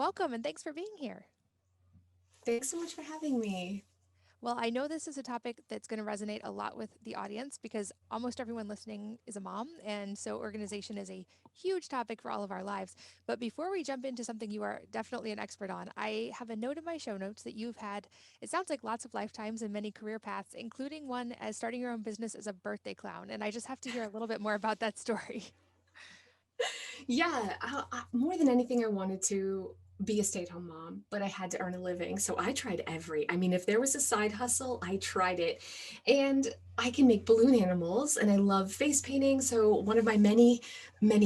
welcome and thanks for being here. Thanks so much for having me. Well, I know this is a topic that's going to resonate a lot with the audience because almost everyone listening is a mom. And so organization is a huge topic for all of our lives. But before we jump into something you are definitely an expert on, I have a note in my show notes that you've had, it sounds like lots of lifetimes and many career paths, including one as starting your own business as a birthday clown. And I just have to hear a little bit more about that story. Yeah, more than anything, I wanted to be a stay-at-home mom, but I had to earn a living. So I tried if there was a side hustle, I tried it. And I can make balloon animals and I love face painting. So one of my many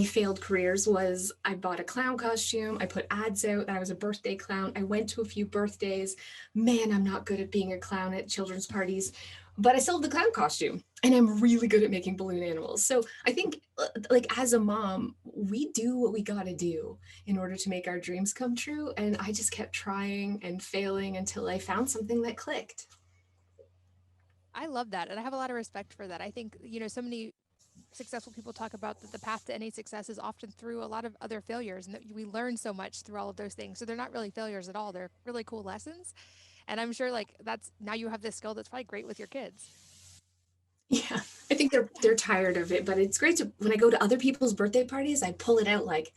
failed careers was I bought a clown costume. I put ads out that I was a birthday clown. I went to a few birthdays. Man, I'm not good at being a clown at children's parties, but I still have the clown costume and I'm really good at making balloon animals. So I think like as a mom, we do what we got to do in order to make our dreams come true. And I just kept trying and failing until I found something that clicked. I love that. And I have a lot of respect for that. I think, so many successful people talk about that the path to any success is often through a lot of other failures and that we learn so much through all of those things. So they're not really failures at all. They're really cool lessons. And I'm sure like that's now you have this skill that's probably great with your kids. Yeah, I think they're tired of it, but it's great to when I go to other people's birthday parties, I pull it out like,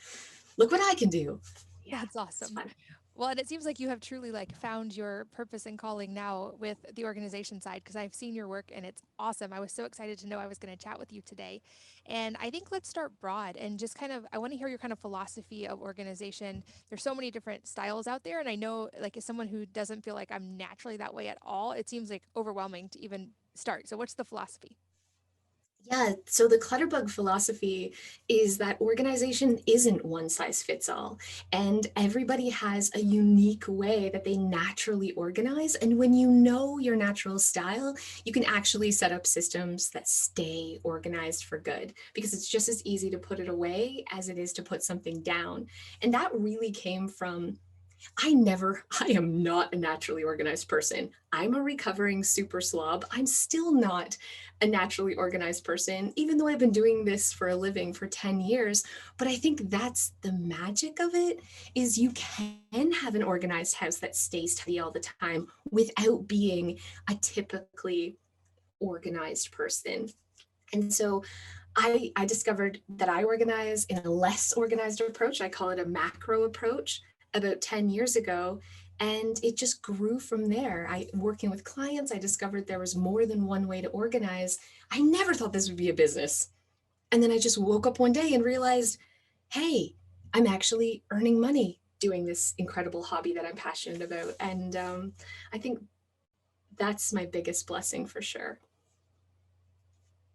look what I can do. Yeah, That's it's awesome. fun. Well, and it seems like you have truly like found your purpose and calling now with the organization side because I've seen your work and it's awesome. I was so excited to know I was going to chat with you today. And I think let's start broad and just kind of I want to hear your kind of philosophy of organization. There's so many different styles out there and I know like as someone who doesn't feel like I'm naturally that way at all, it seems like overwhelming to even start. So what's the philosophy? Yeah, so the Clutterbug philosophy is that organization isn't one size fits all, and everybody has a unique way that they naturally organize. And when you know your natural style, you can actually set up systems that stay organized for good because it's just as easy to put it away as it is to put something down. And that really came from I am not a naturally organized person. I'm a recovering super slob. I'm still not a naturally organized person, even though I've been doing this for a living for 10 years. But I think that's the magic of it is you can have an organized house that stays tidy all the time without being a typically organized person. And so I discovered that I organize in a less organized approach. I call it a macro approach about 10 years ago. And it just grew from there. I working with clients, I discovered there was more than one way to organize. I never thought this would be a business. And then I just woke up one day and realized, hey, I'm actually earning money doing this incredible hobby that I'm passionate about. And I think that's my biggest blessing for sure.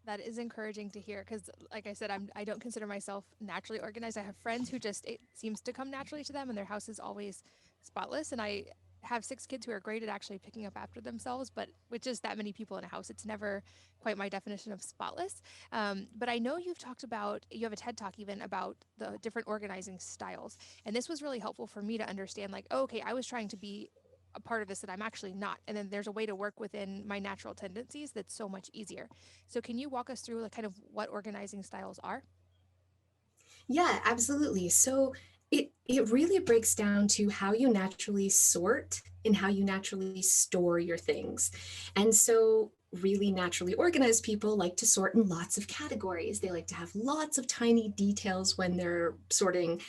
That is encouraging to hear because, like I said, I don't consider myself naturally organized. I have friends who just it seems to come naturally to them, and their house is always spotless. And I have six kids who are great at actually picking up after themselves, but with just that many people in a house, it's never quite my definition of spotless. But I know you've talked about you have a TED talk even about the different organizing styles, and this was really helpful for me to understand. Like, oh, okay, I was trying to be a part of this that I'm actually not. And then there's a way to work within my natural tendencies that's so much easier. So can you walk us through like kind of what organizing styles are? Yeah, absolutely. So it really breaks down to how you naturally sort and how you naturally store your things. And so really naturally organized people like to sort in lots of categories. They like to have lots of tiny details when they're sorting.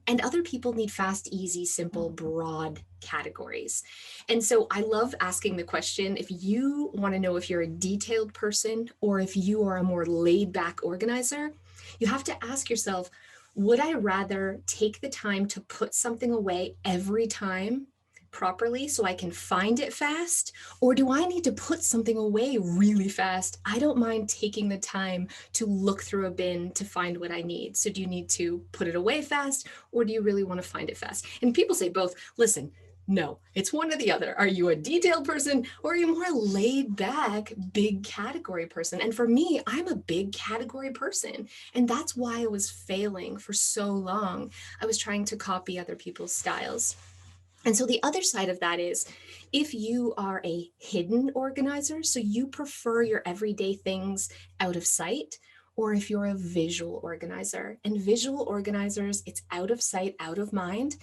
And other people need fast, easy, simple, broad categories. And so I love asking the question if you want to know if you're a detailed person or if you are a more laid back organizer, you have to ask yourself, would I rather take the time to put something away every time properly so I can find it fast? Or do I need to put something away really fast? I don't mind taking the time to look through a bin to find what I need. So, do you need to put it away fast or do you really want to find it fast? And people say both. Listen, no, it's one or the other. Are you a detailed person or are you more laid back, big category person? And for me, I'm a big category person. And that's why I was failing for so long. I was trying to copy other people's styles. And so the other side of that is if you are a hidden organizer, so you prefer your everyday things out of sight, or if you're a visual organizer. And visual organizers, it's out of sight, out of mind.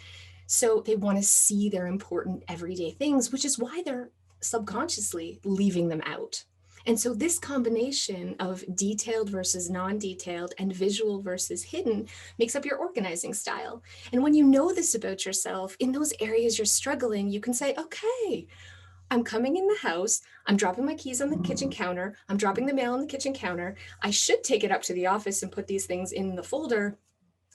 So they want to see their important everyday things, which is why they're subconsciously leaving them out. And so, this combination of detailed versus non detailed and visual versus hidden makes up your organizing style. And when you know this about yourself, in those areas you're struggling, you can say, okay, I'm coming in the house. I'm dropping my keys on the kitchen counter. I'm dropping the mail on the kitchen counter. I should take it up to the office and put these things in the folder,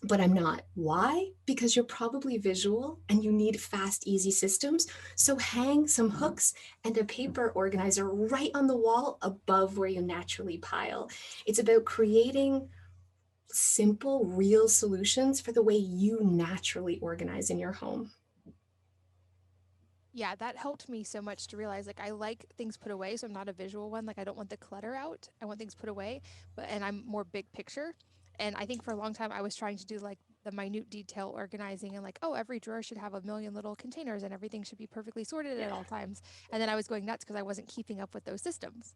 but I'm not. Why? Because you're probably visual and you need fast, easy systems. So hang some hooks and a paper organizer right on the wall above where you naturally pile. It's about creating simple, real solutions for the way you naturally organize in your home. Yeah, that helped me so much to realize like I like things put away, so I'm not a visual one. Like I don't want the clutter out. I want things put away, but and I'm more big picture. And I think for a long time I was trying to do like the minute detail organizing and like, oh, every drawer should have a million little containers and everything should be perfectly sorted Yeah. at all times. And then I was going nuts because I wasn't keeping up with those systems.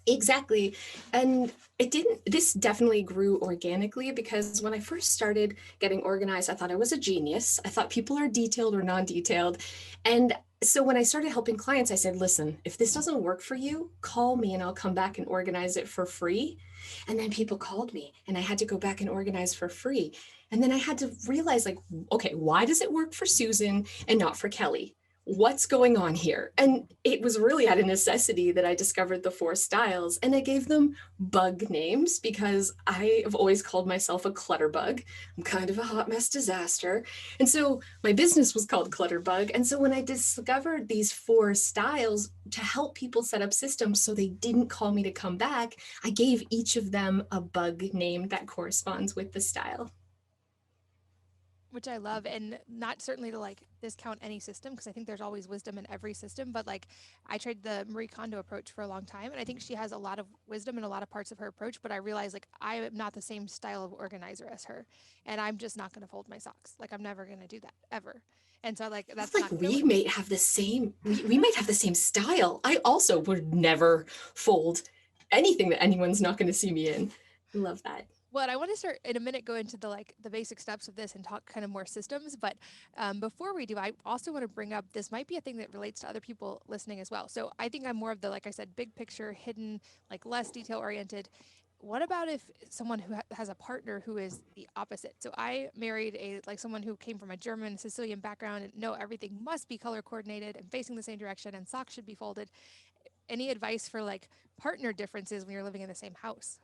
Exactly. And it didn't, this definitely grew organically because when I first started getting organized, I thought I was a genius. I thought people are detailed or non detailed. And so when I started helping clients, I said, listen, if this doesn't work for you, call me and I'll come back and organize it for free. And then people called me and I had to go back and organize for free. And then I had to realize, like, okay, why does it work for Susan and not for Kelly? What's going on here? And it was really out of necessity that I discovered the four styles and I gave them bug names because I have always called myself a clutterbug. I'm kind of a hot mess disaster. And so my business was called Clutterbug. And so when I discovered these four styles to help people set up systems so they didn't call me to come back, I gave each of them a bug name that corresponds with the style. Which I love, and not certainly to like discount any system because I think there's always wisdom in every system. But like, I tried the Marie Kondo approach for a long time, and I think she has a lot of wisdom in a lot of parts of her approach. But I realized like I am not the same style of organizer as her, and I'm just not going to fold my socks. Like I'm never going to do that ever. And so like I feel that's like not going to we work. may have the same, we might have the same style. I also would never fold anything that anyone's not going to see me in. I love that. Well, I want to start in a minute, go into the like the basic steps of this and talk kind of more systems. But before we do, I also want to bring up this might be a thing that relates to other people listening as well. So I think I'm more of the like I said, big picture, hidden, like less detail oriented. What about if someone who has a partner who is the opposite? So I married a like someone who came from a German Sicilian background and no, everything must be color coordinated and facing the same direction and socks should be folded. Any advice for like partner differences when you're living in the same house?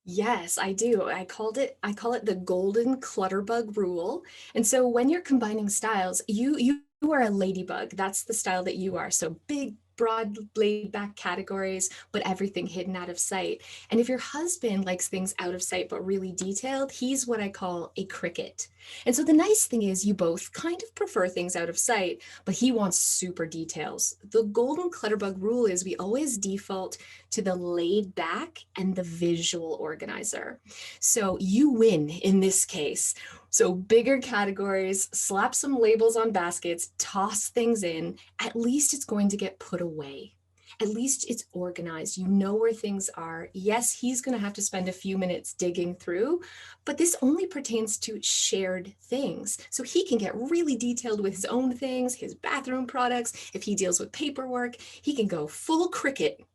Yes, I do. I call it the golden clutterbug rule. And so when you're combining styles, you are a ladybug. That's the style that you are. So big, broad, laid back categories, but everything hidden out of sight. And if your husband likes things out of sight but really detailed, he's what I call a cricket. And so the nice thing is you both kind of prefer things out of sight, but he wants super details. The golden clutterbug rule is we always default to the laid back and the visual organizer. So you win in this case. So bigger categories, slap some labels on baskets, toss things in. At least it's going to get put away. At least it's organized. You know where things are. Yes, he's going to have to spend a few minutes digging through, but this only pertains to shared things. So he can get really detailed with his own things, his bathroom products. If he deals with paperwork, he can go full cricket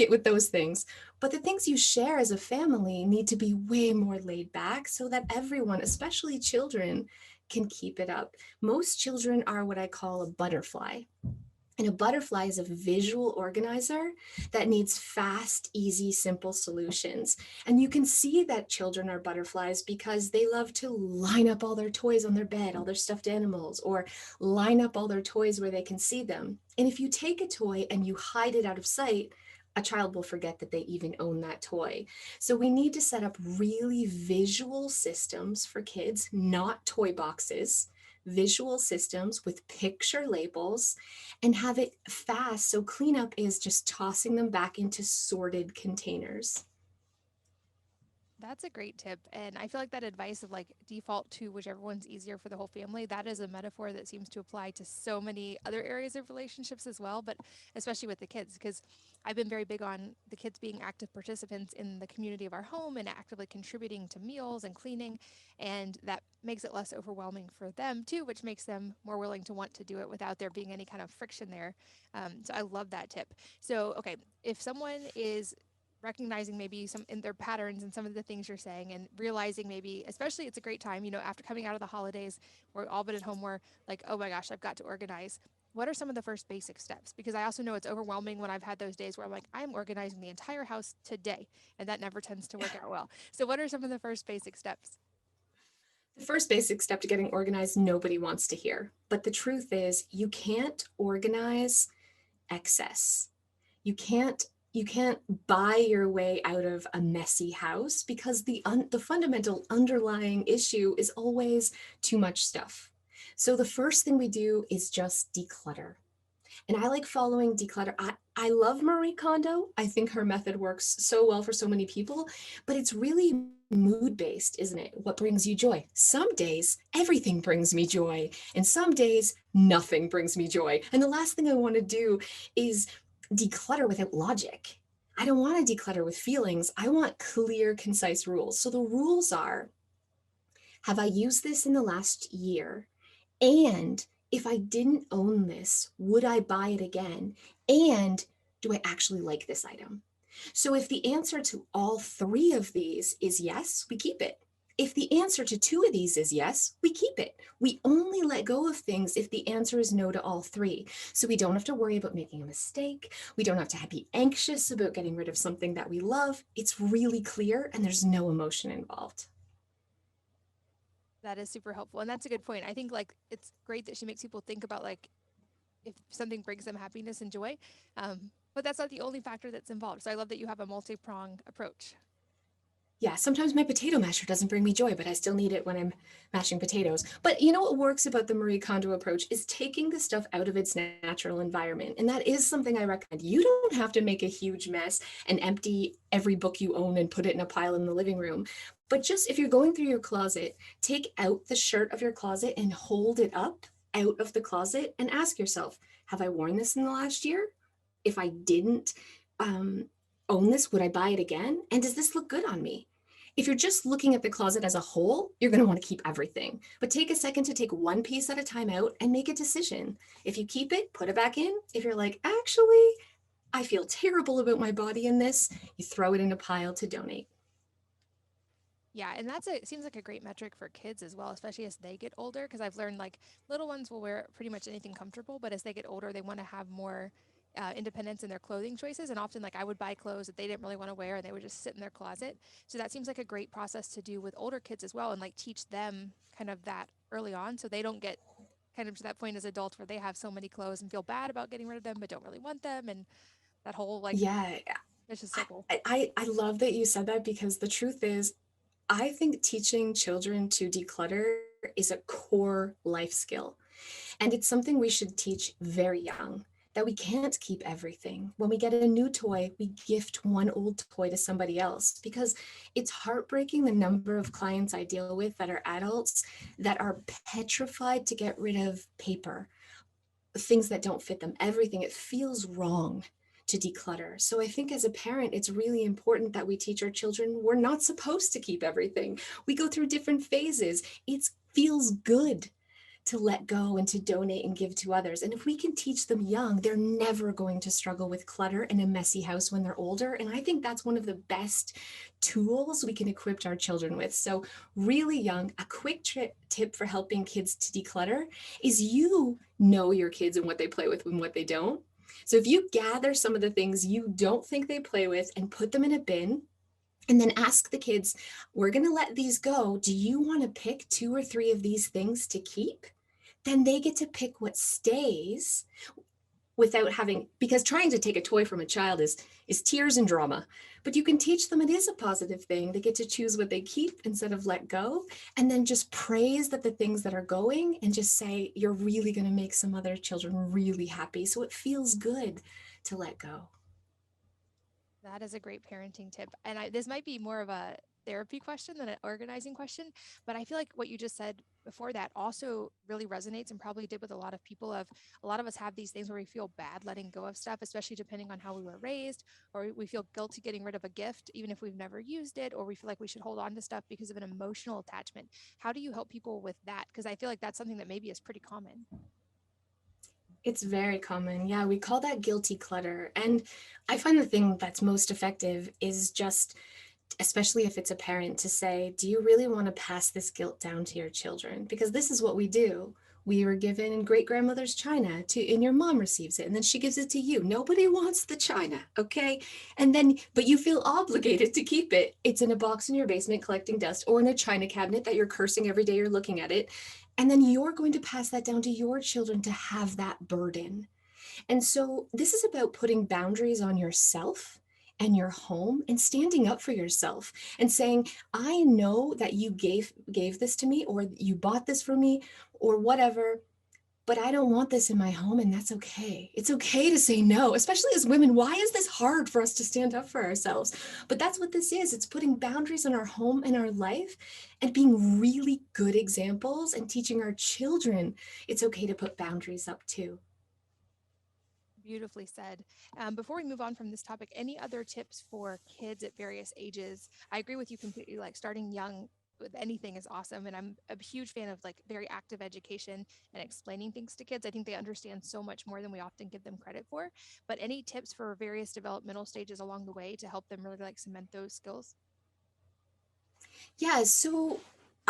with those things. But the things you share as a family need to be way more laid back so that everyone, especially children, can keep it up. Most children are what I call a butterfly. And a butterfly is a visual organizer that needs fast, easy, simple solutions. And you can see that children are butterflies because they love to line up all their toys on their bed, all their stuffed animals, or line up all their toys where they can see them. And if you take a toy and you hide it out of sight, a child will forget that they even own that toy. So we need to set up really visual systems for kids, not toy boxes, visual systems with picture labels and have it fast. So cleanup is just tossing them back into sorted containers. That's a great tip. And I feel like that advice of like default to whichever one's easier for the whole family, that is a metaphor that seems to apply to so many other areas of relationships as well, but especially with the kids, because I've been very big on the kids being active participants in the community of our home and actively contributing to meals and cleaning. And that makes it less overwhelming for them too, which makes them more willing to want to do it without there being any kind of friction there. So I love that tip. So, okay, if someone is recognizing maybe some in their patterns and some of the things you're saying and realizing maybe especially it's a great time, after coming out of the holidays, we're all been at home, we're like, oh my gosh, I've got to organize. What are some of the first basic steps? Because I also know it's overwhelming when I've had those days where I'm like, I'm organizing the entire house today, and that never tends to work out well. So what are some of the first basic steps? The first basic step to getting organized, nobody wants to hear. But the truth is, you can't organize excess. You can't you can't buy your way out of a messy house because the fundamental underlying issue is always too much stuff. So the first thing we do is just declutter. And I like following declutter. I love Marie Kondo. I think her method works so well for so many people, but it's really mood based, isn't it? What brings you joy? Some days everything brings me joy, and some days nothing brings me joy. And the last thing I want to do is declutter without logic. I don't want to declutter with feelings. I want clear, concise rules. So the rules are, have I used this in the last year? And if I didn't own this, would I buy it again? And do I actually like this item? So if the answer to all three of these is yes, we keep it. If the answer to two of these is yes, we keep it. We only let go of things if the answer is no to all three. So we don't have to worry about making a mistake. We don't have to be anxious about getting rid of something that we love. It's really clear and there's no emotion involved. That is super helpful, and that's a good point. I think like it's great that she makes people think about like if something brings them happiness and joy, but that's not the only factor that's involved. So I love that you have a multi-pronged approach. Yeah, sometimes my potato masher doesn't bring me joy, but I still need it when I'm mashing potatoes. But you know what works about the Marie Kondo approach is taking the stuff out of its natural environment. And that is something I recommend. You don't have to make a huge mess and empty every book you own and put it in a pile in the living room. But just if you're going through your closet, take out the shirt of your closet and hold it up out of the closet and ask yourself, have I worn this in the last year? If I didn't um, own this, would I buy it again? And does this look good on me? If you're just looking at the closet as a whole, you're going to want to keep everything. But take a second to take one piece at a time out and make a decision. If you keep it, put it back in. If you're like, actually, I feel terrible about my body in this, you throw it in a pile to donate. Yeah, and that's a it seems like a great metric for kids as well, especially as they get older. Because I've learned like little ones will wear pretty much anything comfortable, but as they get older, they want to have more independence in their clothing choices. And often, like I would buy clothes that they didn't really want to wear, and they would just sit in their closet. So that seems like a great process to do with older kids as well, and like teach them kind of that early on, so they don't get kind of to that point as adults where they have so many clothes and feel bad about getting rid of them, but don't really want them, and that whole like Yeah, vicious circle. I love that you said that because the truth is, I think teaching children to declutter is a core life skill. And it's something we should teach very young, that we can't keep everything. When we get a new toy, we gift one old toy to somebody else because it's heartbreaking the number of clients I deal with that are adults that are petrified to get rid of paper, things that don't fit them, everything. It feels wrong to declutter. So I think as a parent, it's really important that we teach our children we're not supposed to keep everything. We go through different phases. It feels good to let go and to donate and give to others. And if we can teach them young, they're never going to struggle with clutter in a messy house when they're older. And I think that's one of the best tools we can equip our children with. So, really young, a quick tip for helping kids to declutter is you know your kids and what they play with and what they don't. So, if you gather some of the things you don't think they play with and put them in a bin, and then ask the kids, we're going to let these go. Do you want to pick two or three of these things to keep? Then they get to pick what stays without having, because trying to take a toy from a child is tears and drama. But you can teach them it is a positive thing. They get to choose what they keep instead of let go, and then just praise that the things that are going and just say you're really going to make some other children really happy, so it feels good to let go. That is a great parenting tip. And this might be more of a therapy question than an organizing question. But I feel like what you just said before that also really resonates and probably did with a lot of people. Of a lot of us have these things where we feel bad letting go of stuff, especially depending on how we were raised, or we feel guilty getting rid of a gift even if we've never used it, or we feel like we should hold on to stuff because of an emotional attachment. How do you help people with that? Because I feel like that's something that maybe is pretty common. It's very common. Yeah, we call that guilty clutter. And I find the thing that's most effective is just, especially if it's a parent, to say, do you really want to pass this guilt down to your children? Because this is what we do. We were given great grandmother's china to, and your mom receives it, and then she gives it to you. Nobody wants the china, okay? And then, but you feel obligated to keep it. It's in a box in your basement collecting dust, or in a china cabinet that you're cursing every day you're looking at it. And then you're going to pass that down to your children to have that burden. And so this is about putting boundaries on yourself and your home and standing up for yourself and saying, I know that you gave this to me, or you bought this for me, or whatever, but I don't want this in my home, and that's okay. It's okay to say no, especially as women. Why is this hard for us to stand up for ourselves? But that's what this is. It's putting boundaries in our home and our life and being really good examples and teaching our children it's okay to put boundaries up too. Beautifully said. Before we move on from this topic, any other tips for kids at various ages? I agree with you completely. Like starting young with anything is awesome. And I'm a huge fan of like very active education and explaining things to kids. I think they understand so much more than we often give them credit for. But any tips for various developmental stages along the way to help them really like cement those skills? Yeah, so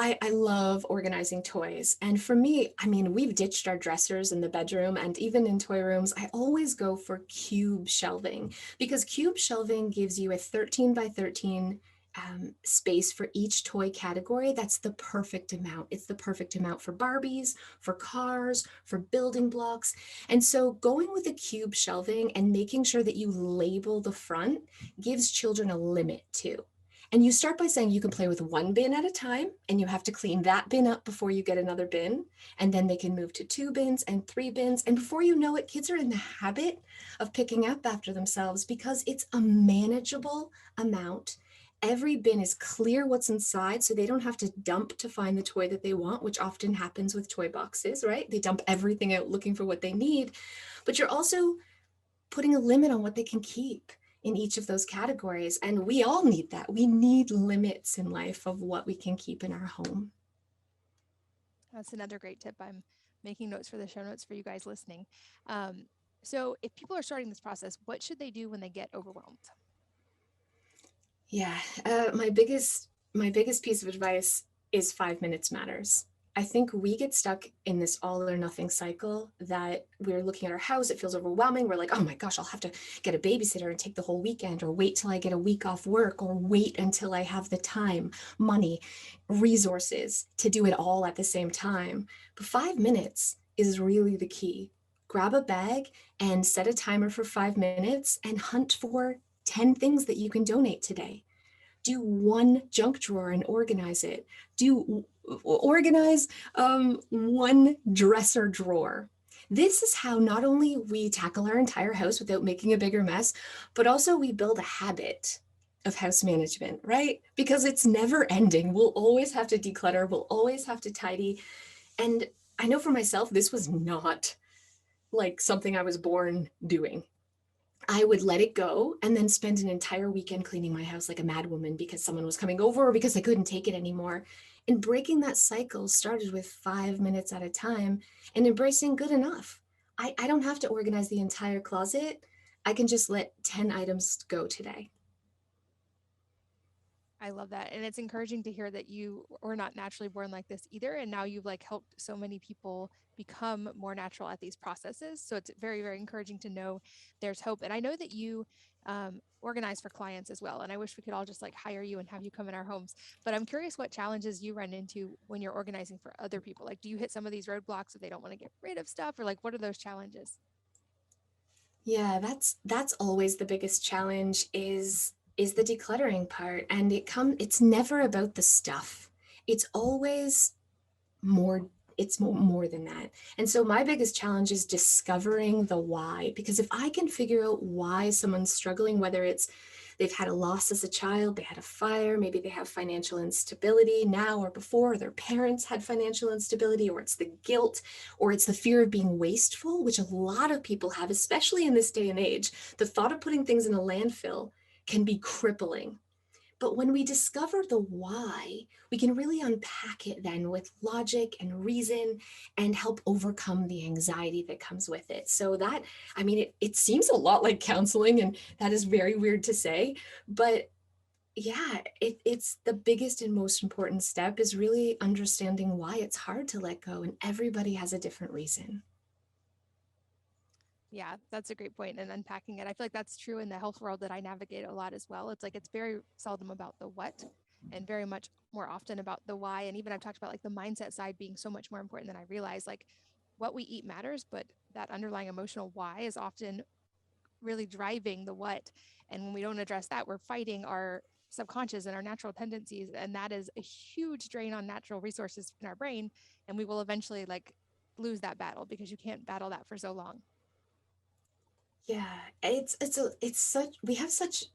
I love organizing toys. And for me, I mean, we've ditched our dressers in the bedroom and even in toy rooms. I always go for cube shelving because cube shelving gives you a 13 by 13 space for each toy category. That's the perfect amount. It's the perfect amount for Barbies, for cars, for building blocks. And so going with a cube shelving and making sure that you label the front gives children a limit too. And you start by saying you can play with one bin at a time, and you have to clean that bin up before you get another bin. And then they can move to 2 bins and 3 bins. And before you know it, kids are in the habit of picking up after themselves because it's a manageable amount. Every bin is clear what's inside, so they don't have to dump to find the toy that they want, which often happens with toy boxes, right? They dump everything out looking for what they need. But you're also putting a limit on what they can keep in each of those categories. And we all need that. We need limits in life of what we can keep in our home. That's another great tip. I'm making notes for the show notes for you guys listening. Um, so, if people are starting this process, what should they do when they get overwhelmed? Yeah, my biggest piece of advice is 5 minutes matters. I think we get stuck in this all or nothing cycle that we're looking at our house, it feels overwhelming. We're like, oh my gosh, I'll have to get a babysitter and take the whole weekend, or wait till I get a week off work, or wait until I have the time, money, resources to do it all at the same time. But 5 minutes is really the key. Grab a bag and set a timer for 5 minutes and hunt for 10 things that you can donate today. Do one junk drawer and organize it. Do organize one dresser drawer. This is how not only we tackle our entire house without making a bigger mess, but also we build a habit of house management, right? Because it's never ending. We'll always have to declutter, we'll always have to tidy. And I know for myself, this was not like something I was born doing. I would let it go and then spend an entire weekend cleaning my house like a madwoman because someone was coming over or because I couldn't take it anymore. And breaking that cycle started with 5 minutes at a time and embracing good enough. I don't have to organize the entire closet. I can just let 10 items go today. I love that. And it's encouraging to hear that you were not naturally born like this either. And now you've like helped so many people become more natural at these processes. So it's very, very encouraging to know there's hope. And I know that you organize for clients as well. And I wish we could all just like hire you and have you come in our homes. But I'm curious what challenges you run into when you're organizing for other people. Like, do you hit some of these roadblocks that they don't want to get rid of stuff? Or like, what are those challenges? Yeah, that's always the biggest challenge is the decluttering part. And it's never about the stuff. It's always more it's more than that. And so my biggest challenge is discovering the why, because if I can figure out why someone's struggling, whether it's They've had a loss as a child, they had a fire, maybe they have financial instability now or before, or their parents had financial instability, or it's the guilt, or it's the fear of being wasteful, which a lot of people have, especially in this day and age. The thought of putting things in a landfill can be crippling. But when we discover the why, we can really unpack it then with logic and reason and help overcome the anxiety that comes with it. So that, I mean, it seems a lot like counseling, and that is very weird to say, but yeah, it's the biggest and most important step is really understanding why it's hard to let go, and everybody has a different reason. Yeah, that's a great point. And unpacking it, I feel like that's true in the health world that I navigate a lot as well. It's like it's very seldom about the what and very much more often about the why. And even I've talked about like the mindset side being so much more important than I realize. Like what we eat matters, but that underlying emotional why is often really driving the what. And when we don't address that, we're fighting our subconscious and our natural tendencies. And that is a huge drain on natural resources in our brain. And we will eventually like lose that battle because you can't battle that for so long. Yeah, it's such we have such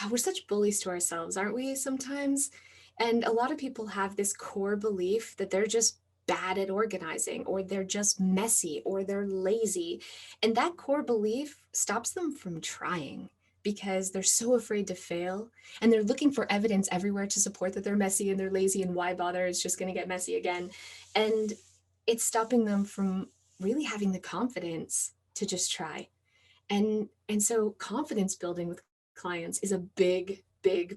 we're such bullies to ourselves, aren't we, sometimes? And a lot of people have this core belief that they're just bad at organizing, or they're just messy, or they're lazy. And that core belief stops them from trying because they're so afraid to fail, and they're looking for evidence everywhere to support that they're messy and they're lazy, and why bother? It's just going to get messy again. And it's stopping them from really having the confidence to just try. And so confidence building with clients is a big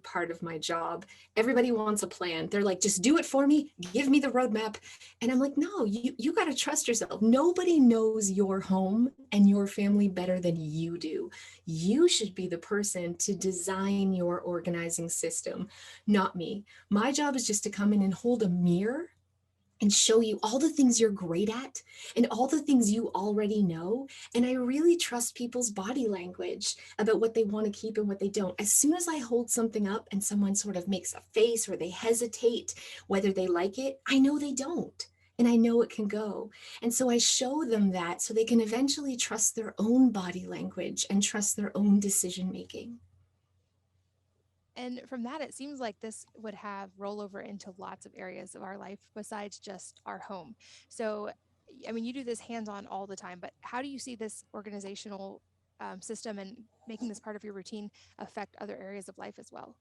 part of my job. Everybody wants a plan. They're like, just do it for me, give me the roadmap. And I'm like, no, you got to trust yourself. Nobody knows your home and your family better than you do. You should be the person to design your organizing system, not me. My job is just to come in and hold a mirror and show you all the things you're great at and all the things you already know. And I really trust people's body language about what they want to keep and what they don't. As soon as I hold something up and someone sort of makes a face or they hesitate whether they like it, I know they don't. And I know it can go. And so I show them that so they can eventually trust their own body language and trust their own decision making. And from that, it seems like this would have rollover into lots of areas of our life besides just our home. So, I mean, you do this hands on all the time, but how do you see this organizational system and making this part of your routine affect other areas of life as well?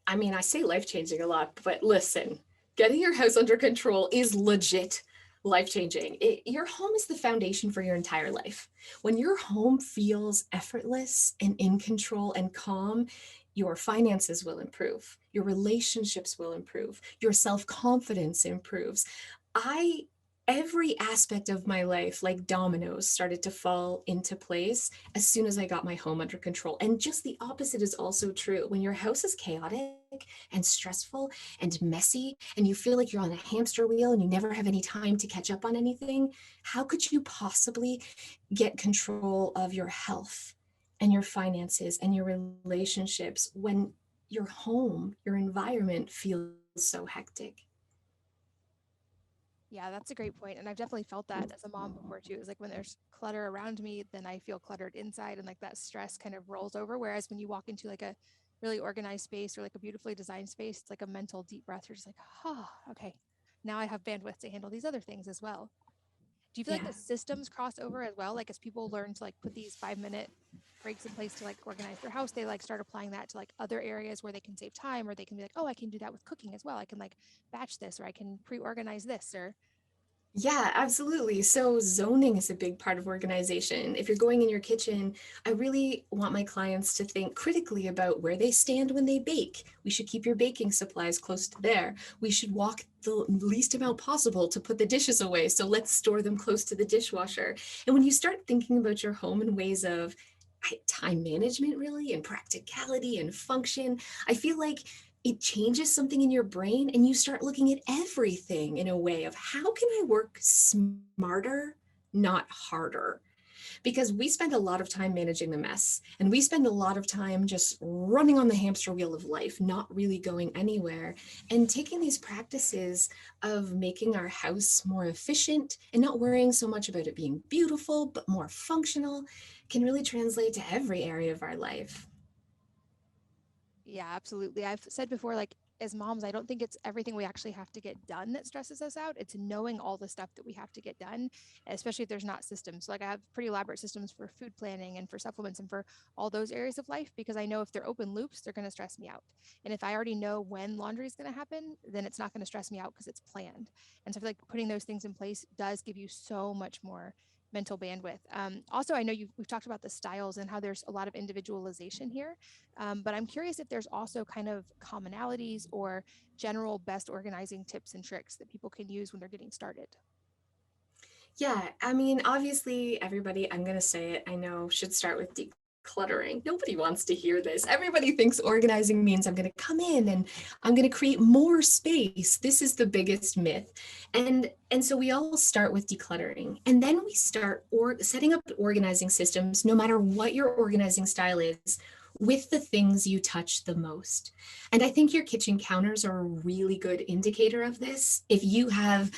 I mean, I say life changing a lot, but listen, getting your house under control is legit life changing. Your home is the foundation for your entire life. When your home feels effortless and in control and calm, your finances will improve, your relationships will improve, your self confidence improves. I Every aspect of my life, like dominoes, started to fall into place as soon as I got my home under control. And just the opposite is also true. When your house is chaotic and stressful and messy, and you feel like you're on a hamster wheel and you never have any time to catch up on anything, how could you possibly get control of your health and your finances and your relationships when your home, your environment feels so hectic? Yeah, that's a great point. And I've definitely felt that as a mom before too. It's like when there's clutter around me, then I feel cluttered inside and like that stress kind of rolls over. Whereas when you walk into like a really organized space or like a beautifully designed space, it's like a mental deep breath. You're just like, oh, okay. Now I have bandwidth to handle these other things as well. Do you feel like Yeah. the systems cross over as well? Like as people learn to like put these 5 minute breaks in place to like organize their house, they like start applying that to like other areas where they can save time or they can be like, oh, I can do that with cooking as well. I can like batch this or I can pre-organize this or Yeah, absolutely. So zoning is a big part of organization. If you're going in your kitchen, I really want my clients to think critically about where they stand when they bake. We should keep your baking supplies close to there. We should walk the least amount possible to put the dishes away. So let's store them close to the dishwasher. And when you start thinking about your home in ways of time management, really, and practicality and function, I feel like it changes something in your brain and you start looking at everything in a way of how can I work smarter, not harder? Because we spend a lot of time managing the mess and we spend a lot of time just running on the hamster wheel of life, not really going anywhere. And taking these practices of making our house more efficient and not worrying so much about it being beautiful, but more functional can really translate to every area of our life. Yeah, absolutely. I've said before, like, as moms, I don't think it's everything we actually have to get done that stresses us out. It's knowing all the stuff that we have to get done, especially if there's not systems. So, like, I have pretty elaborate systems for food planning and for supplements and for all those areas of life because I know if they're open loops, they're going to stress me out. And if I already know when laundry is going to happen, then it's not going to stress me out because it's planned. And so I feel like putting those things in place does give you so much more mental bandwidth. Also, I know we've talked about the styles and how there's a lot of individualization here. But I'm curious if there's also kind of commonalities or general best organizing tips and tricks that people can use when they're getting started. Yeah, I mean, obviously, everybody, I'm going to say it, I know, should start with decluttering. Nobody wants to hear this. Everybody thinks organizing means I'm going to come in and I'm going to create more space. This is the biggest myth. And so we all start with decluttering. And then we start setting up organizing systems, no matter what your organizing style is, with the things you touch the most. And I think your kitchen counters are a really good indicator of this. If you have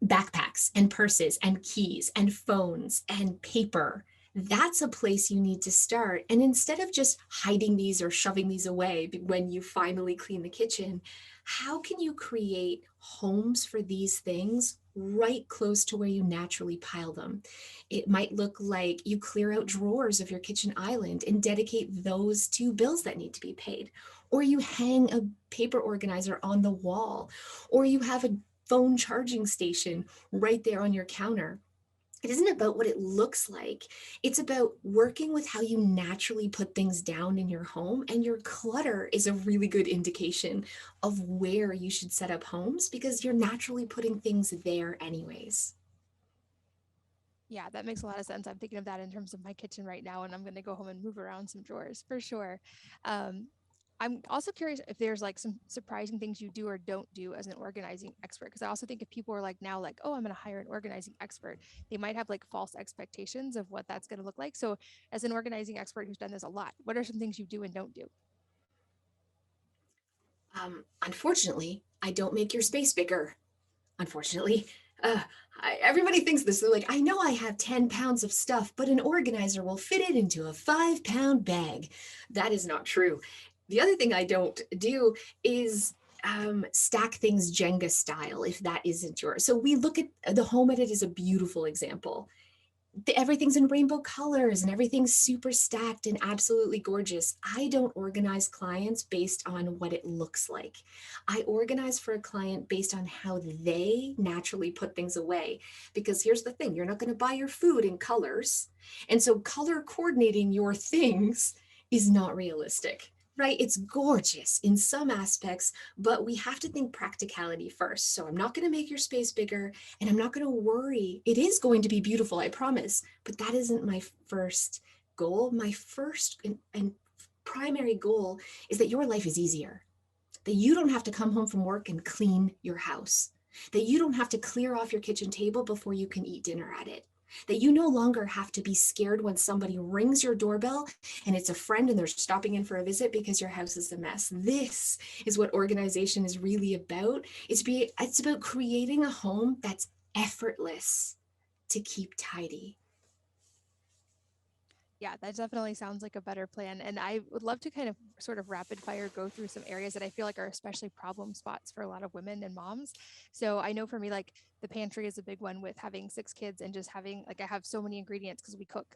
backpacks and purses and keys and phones and paper, that's a place you need to start. And instead of just hiding these or shoving these away when you finally clean the kitchen, how can you create homes for these things right close to where you naturally pile them? It might look like you clear out drawers of your kitchen island and dedicate those to bills that need to be paid. Or you hang a paper organizer on the wall, or you have a phone charging station right there on your counter. It isn't about what it looks like. It's about working with how you naturally put things down in your home. And your clutter is a really good indication of where you should set up homes because you're naturally putting things there, anyways. Yeah, that makes a lot of sense. I'm thinking of that in terms of my kitchen right now, and I'm going to go home and move around some drawers for sure. Um, I'm also curious if there's like some surprising things you do or don't do as an organizing expert. Because I also think if people are like now, like, oh, I'm going to hire an organizing expert, they might have like false expectations of what that's going to look like. So, as an organizing expert who's done this a lot, what are some things you do and don't do? Unfortunately, I don't make your space bigger. Unfortunately, uh, everybody thinks this. They're like, I know I have 10 pounds of stuff, but an organizer will fit it into a 5-pound bag. That is not true. The other thing I don't do is stack things Jenga style, if that isn't yours. So we look at the home edit as a beautiful example. Everything's in rainbow colors and everything's super stacked and absolutely gorgeous. I don't organize clients based on what it looks like. I organize for a client based on how they naturally put things away. Because here's the thing, you're not going to buy your food in colors. And so color coordinating your things is not realistic. Right? It's gorgeous in some aspects, but we have to think practicality first. So I'm not going to make your space bigger and I'm not going to worry. It is going to be beautiful, I promise, but that isn't my first goal. My first and primary goal is that your life is easier, that you don't have to come home from work and clean your house, that you don't have to clear off your kitchen table before you can eat dinner at it, that you no longer have to be scared when somebody rings your doorbell and it's a friend and they're stopping in for a visit because your house is a mess. This is what organization is really about. It's about creating a home that's effortless to keep tidy. Yeah, that definitely sounds like a better plan. And I would love to kind of sort of rapid fire go through some areas that I feel like are especially problem spots for a lot of women and moms. So I know for me, like the pantry is a big one with having 6 kids and just having, like, I have so many ingredients because we cook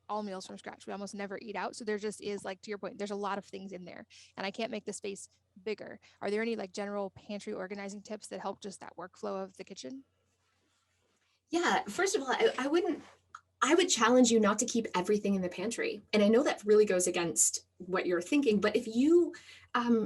all meals from scratch. We almost never eat out. So there just is, like, to your point, there's a lot of things in there and I can't make the space bigger. Are there any like general pantry organizing tips that help just that workflow of the kitchen? Yeah, first of all, I would challenge you not to keep everything in the pantry. And I know that really goes against what you're thinking, but if you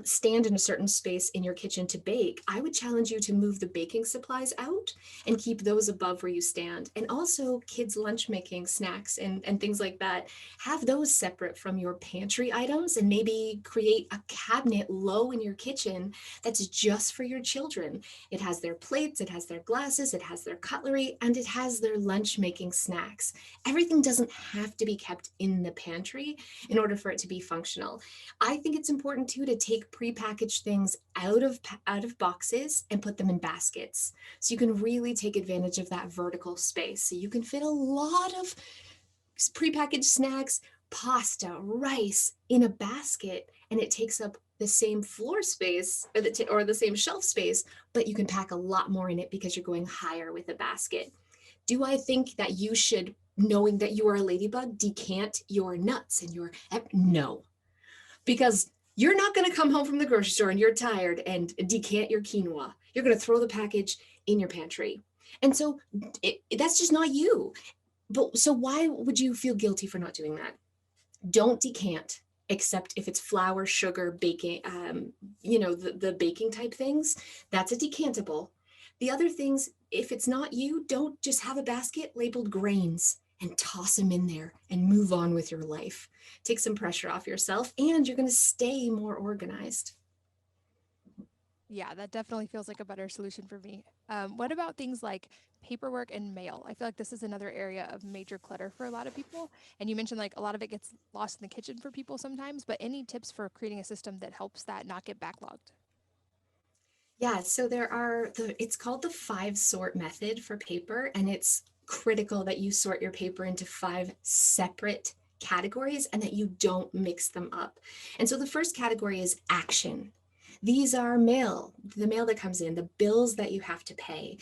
stand in a certain space in your kitchen to bake, I would challenge you to move the baking supplies out and keep those above where you stand. And also, kids' lunch making snacks and things like that, have those separate from your pantry items and maybe create a cabinet low in your kitchen that's just for your children. It has their plates, it has their glasses, it has their cutlery, and it has their lunch making snacks. Everything doesn't have to be kept in the pantry in order for it to be functional. I think it's important too to take prepackaged things out of boxes and put them in baskets. So you can really take advantage of that vertical space. So you can fit a lot of prepackaged snacks, pasta, rice in a basket, and it takes up the same floor space or the same shelf space, but you can pack a lot more in it because you're going higher with a basket. Do I think that you should, knowing that you are a ladybug, decant your nuts and your no, because you're not going to come home from the grocery store and you're tired and decant your quinoa. You're going to throw the package in your pantry. And so that's just not you. But so why would you feel guilty for not doing that? Don't decant except if it's flour, sugar, baking, the baking type things. That's a decantable. The other things, if it's not you, don't just have a basket labeled grains and toss them in there and move on with your life. Take some pressure off yourself and you're going to stay more organized. Yeah, that definitely feels like a better solution for me. What about things like paperwork and mail? I feel like this is another area of major clutter for a lot of people. And you mentioned like a lot of it gets lost in the kitchen for people sometimes, but any tips for creating a system that helps that not get backlogged? Yeah, so it's called the 5 sort method for paper, and it's critical that you sort your paper into 5 separate categories and that you don't mix them up. And so the first category is action. These are the mail that comes in, the bills that you have to pay.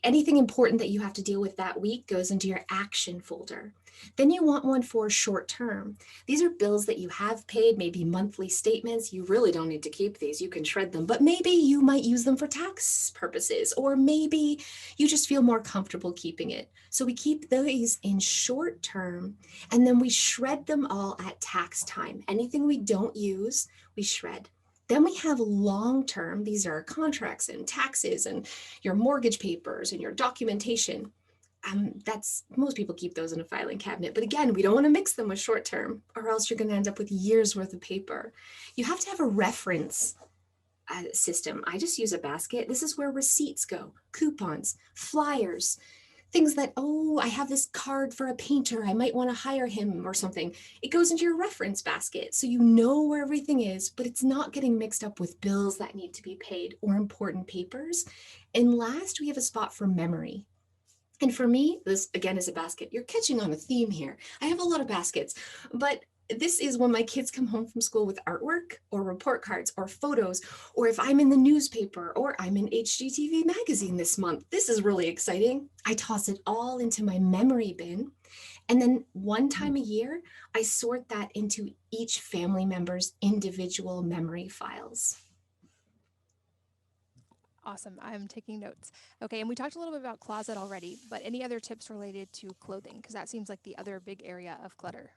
Anything important that you have to deal with that week goes into your action folder. Then you want one for short term. These are bills that you have paid, maybe monthly statements. You really don't need to keep these. You can shred them, but maybe you might use them for tax purposes, or maybe you just feel more comfortable keeping it. So we keep these in short term, and then we shred them all at tax time. Anything we don't use, we shred. Then we have long term. These are contracts and taxes and your mortgage papers and your documentation. That's most people keep those in a filing cabinet. But again, we don't want to mix them with short term, or else you're going to end up with years worth of paper. You have to have a reference system. I just use a basket. This is where receipts go, coupons, flyers, things that, oh, I have this card for a painter. I might want to hire him or something. It goes into your reference basket. So you know where everything is, but it's not getting mixed up with bills that need to be paid or important papers. And last, we have a spot for memory. And for me, this again is a basket. You're catching on a theme here. I have a lot of baskets, but this is when my kids come home from school with artwork or report cards or photos, or if I'm in the newspaper or I'm in HGTV magazine this month. This is really exciting. I toss it all into my memory bin. And then one time a year, I sort that into each family member's individual memory files. Awesome. I'm taking notes. Okay, and we talked a little bit about closet already, but any other tips related to clothing? Because that seems like the other big area of clutter.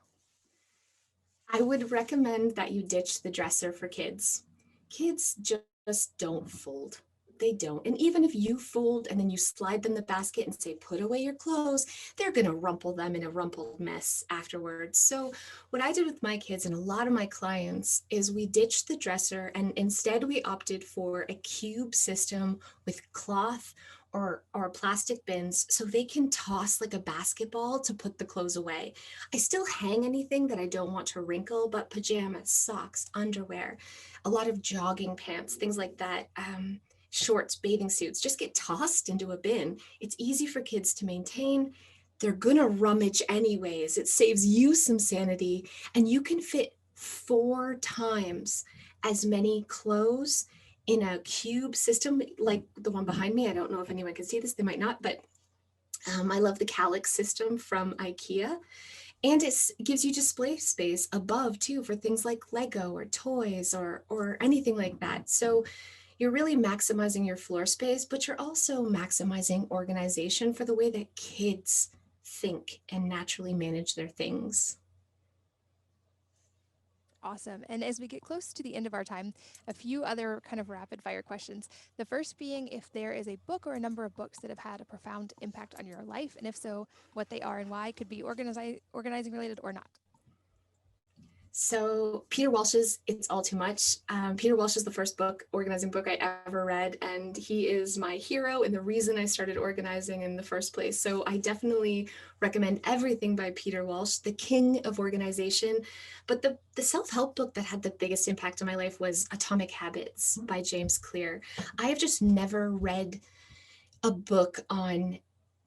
I would recommend that you ditch the dresser for kids. Kids just don't fold. They don't. And even if you fold and then you slide them the basket and say, put away your clothes, they're going to rumple them in a rumpled mess afterwards. So, what I did with my kids and a lot of my clients is we ditched the dresser and instead we opted for a cube system with cloth or plastic bins so they can toss like a basketball to put the clothes away. I still hang anything that I don't want to wrinkle, but pajamas, socks, underwear, a lot of jogging pants, things like that. Shorts, bathing suits, just get tossed into a bin. It's easy for kids to maintain. They're gonna rummage anyways. It saves you some sanity, and you can fit 4 times as many clothes in a cube system like the one behind me. I don't know if anyone can see this, they might not, but I love the Calyx system from IKEA. And it gives you display space above too for things like Lego or toys or anything like that. So you're really maximizing your floor space, but you're also maximizing organization for the way that kids think and naturally manage their things. Awesome. And as we get close to the end of our time, a few other kind of rapid fire questions. The first being if there is a book or a number of books that have had a profound impact on your life, and if so, what they are and why, could be organizing related or not. So Peter Walsh's It's All Too Much. Peter Walsh is the first organizing book I ever read, and he is my hero and the reason I started organizing in the first place. So I definitely recommend everything by Peter Walsh, the king of organization. But the self-help book that had the biggest impact on my life was Atomic Habits by James Clear. I have just never read a book on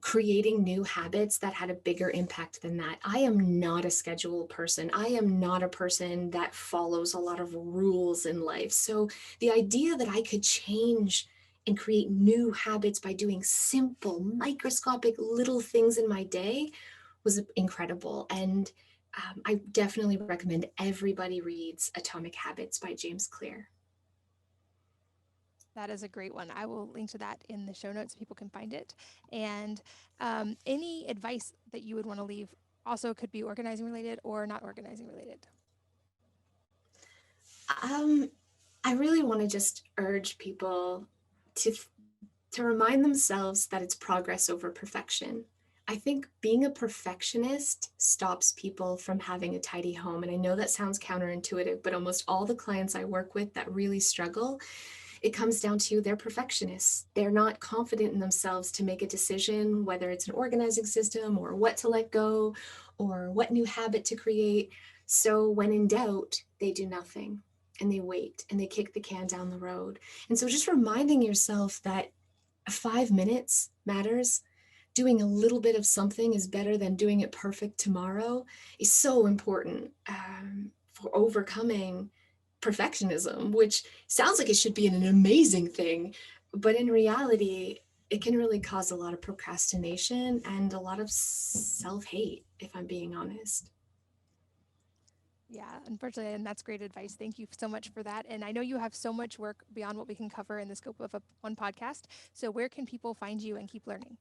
creating new habits that had a bigger impact than that. I am not a schedule person. I am not a person that follows a lot of rules in life. So the idea that I could change and create new habits by doing simple, microscopic little things in my day was incredible. And I definitely recommend everybody reads Atomic Habits by James Clear. That is a great one. I will link to that in the show notes so people can find it. And any advice that you would want to leave also could be organizing related or not organizing related. Um, I really want to just urge people to to remind themselves that it's progress over perfection. I think being a perfectionist stops people from having a tidy home. And I know that sounds counterintuitive, but almost all the clients I work with that really struggle, it comes down to they're perfectionists. They're not confident in themselves to make a decision, whether it's an organizing system or what to let go or what new habit to create. So when in doubt, they do nothing and they wait and they kick the can down the road. And so just reminding yourself that 5 minutes matters. Doing a little bit of something is better than doing it perfect tomorrow is so important for overcoming perfectionism, which sounds like it should be an amazing thing. But in reality, it can really cause a lot of procrastination and a lot of self hate, if I'm being honest. Yeah, unfortunately, and that's great advice. Thank you so much for that. And I know you have so much work beyond what we can cover in the scope of one podcast. So, where can people find you and keep learning?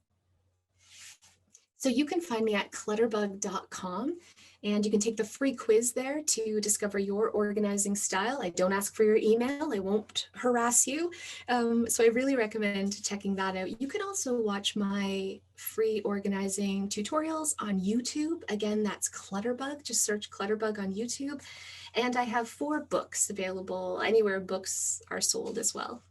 So you can find me at clutterbug.com and you can take the free quiz there to discover your organizing style. I don't ask for your email, I won't harass you. So I really recommend checking that out. You can also watch my free organizing tutorials on YouTube. Again, that's Clutterbug. Just search Clutterbug on YouTube. And I have 4 books available anywhere books are sold as well.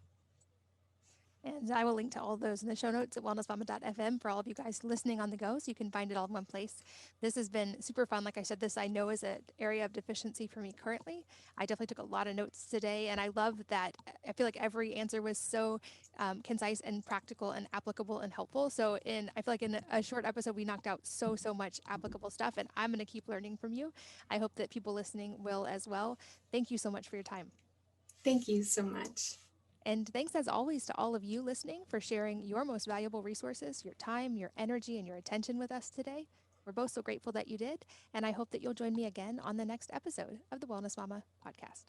And I will link to all of those in the show notes at wellnessmama.fm for all of you guys listening on the go so you can find it all in one place. This has been super fun. Like I said, this I know is an area of deficiency for me currently. I definitely took a lot of notes today, and I love that. I feel like every answer was so concise and practical and applicable and helpful. So, I feel like in a short episode, we knocked out so much applicable stuff, and I'm going to keep learning from you. I hope that people listening will as well. Thank you so much for your time. Thank you so much. And thanks as always to all of you listening for sharing your most valuable resources, your time, your energy, and your attention with us today. We're both so grateful that you did, and I hope that you'll join me again on the next episode of the Wellness Mama podcast.